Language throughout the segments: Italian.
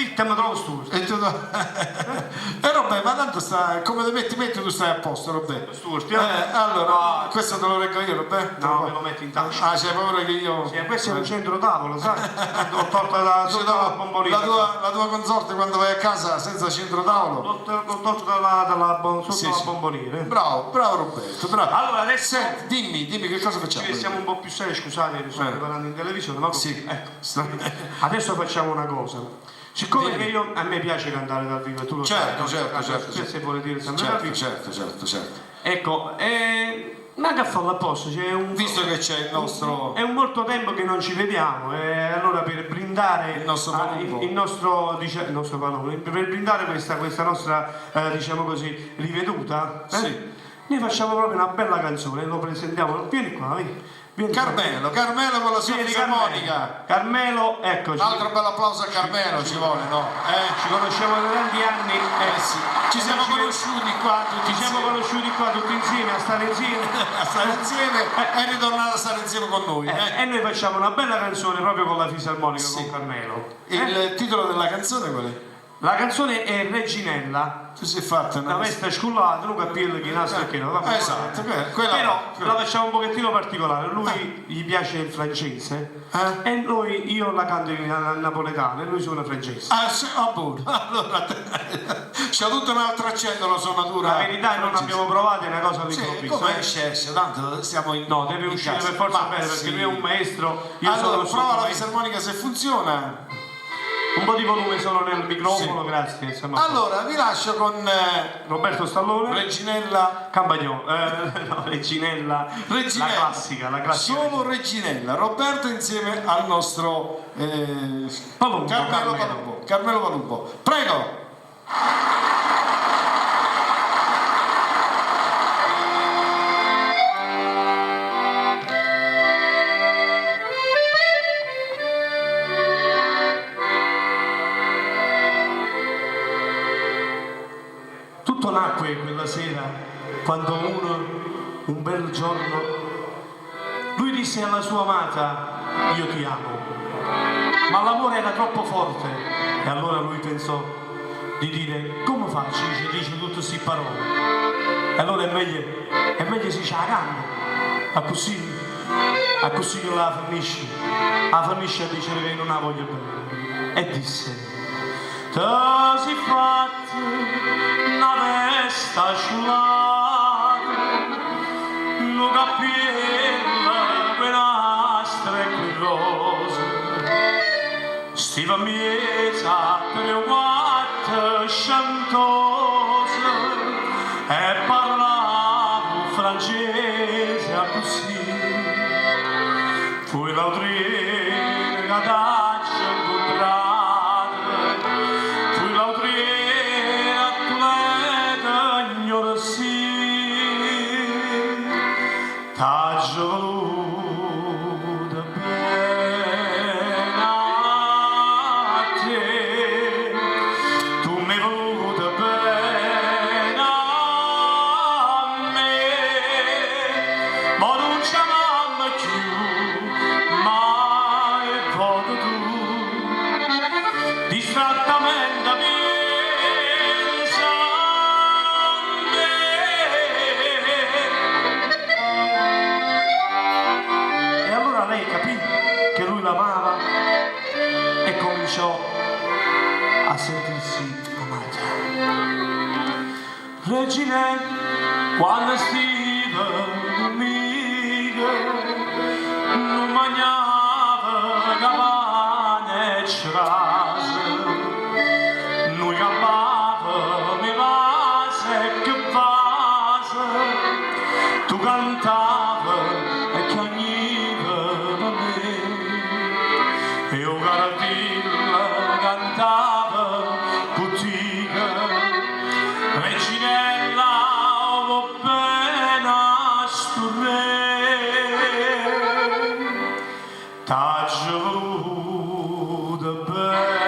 il tema trovo Stuart. E Robè, ma tanto sta, come ti metti tu stai a posto, Robè. Stuart, allora, questo te lo reggo io, Robè? No, me lo metti in tasca. Ah, c'hai paura che io... Sì, questo è un centro tavolo, sai? L'ho tolta dalla bombolina. La tua consorte quando vai a casa senza centro tavolo? L'ho tolto dalla bombolina. Bravo Roberto, bravo. Allora adesso dimmi che cosa facciamo? siamo un po' più seri, scusate, mi sto preparando in televisione, ma sì, ecco. Adesso facciamo una cosa. Siccome che a me piace cantare dal vivo, tu lo sai, certo. Se vuole dire sempre dal vivo. Certo. Ecco, manca a farlo apposta, visto che c'è il nostro... È un molto tempo che non ci vediamo, allora per brindare il nostro valore, per brindare questa nostra, diciamo così, riveduta, noi facciamo proprio una bella canzone, lo presentiamo, vieni qua, Carmelo con la sua fisarmonica. Carmelo, eccoci. Un altro bel applauso a Carmelo ci vuole, no? Ci conosciamo da tanti anni. Sì. Ci siamo conosciuti qua tutti insieme, a stare insieme. E ritornare a stare insieme con noi. E noi facciamo una bella canzone proprio con la fisarmonica, con Carmelo. Il titolo della canzone qual è? La canzone è Reginella. Tu sei fatta una veste scullata, non capire chi nasce e chi no. Esatto, però la facciamo un pochettino particolare. Lui gli piace il francese e io la canto in napoletano e lui suona francese. Buono. Allora c'è tutto un altro accento la suonatura. La verità non abbiamo provato, è una cosa all'improvviso. Come esce, tanto siamo in... No, deve uscire per forza bene perché lui è un maestro. Allora prova la fisarmonica se funziona. Un po' di volume solo nel microfono, grazie. Allora vi lascio con Roberto Stallone, Reginella Campagnolo, Reginella, la classica. Solo Reginella, Roberto insieme al nostro Carmelo Palumbo. Prego! Tutto nacque quella sera quando un bel giorno, lui disse alla sua amata: io ti amo. Ma l'amore era troppo forte e allora lui pensò di dire: come faccio? Dice tutte queste parole. E allora è meglio si cagando. A così io la finisci a dire che non la voglio bene. E disse: ti si fatto una vesta sciolata, un cappello, quell'astra e quel rosa, stiva miesa per le quattro sciantosa e parlavo francese a così. Fui l'autriere che t'accia incontrata, fui l'autriere atleta ignorosì, t'accia voluta bene a te, tu mi hai voluta bene a me, ma non ci amammo più, mai voto tu, distrattamente pensa a me. E allora lei capì che lui l'amava e cominciò a sentirsi amata. Regina, quando stiva domenica, non mangiava capanne e cerase, noi campava mi vase che vase, tu cantava e chiagniva per me, e io caratilla cantava putica, Reginella va bene a sturre, t'ha voluta bene.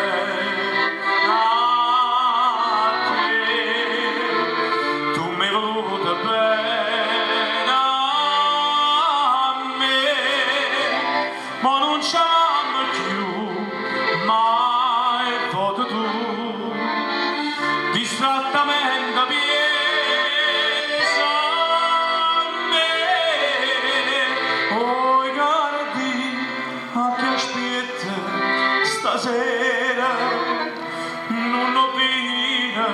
distrattamente piesa a me. Oh, guardi, a che aspetta stasera, non ho vino,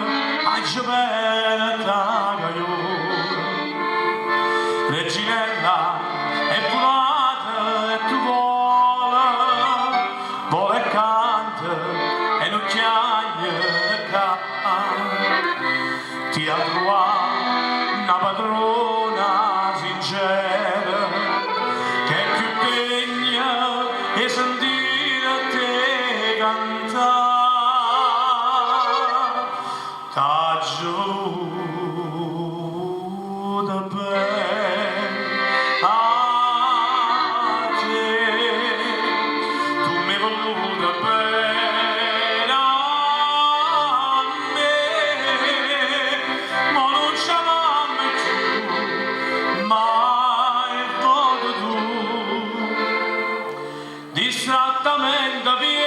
a giovetta che io. Reginella è volata e tu vola e canta e non chiagna ti ha trovato una padrona sincera che è più degna e sentire te cantare t'aiuta bene a te, tu mi hai voluto bene a me, ma non ci amamo più, mai voto tu, distrattamente via.